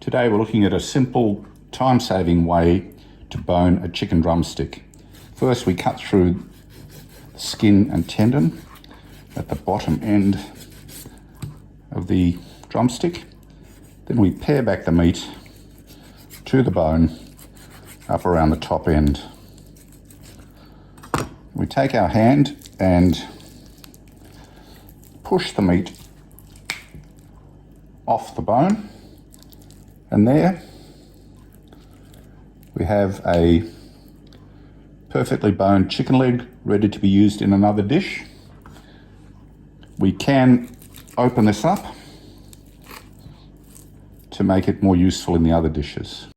Today we're looking at a simple, time-saving way to bone a chicken drumstick. First we cut through the skin and tendon at the bottom end of the drumstick. Then we pare back the meat to the bone up around the top end. We take our hand and push the meat off the bone, and there we have a perfectly boned chicken leg ready to be used in another dish. We can open this up to make it more useful in the other dishes.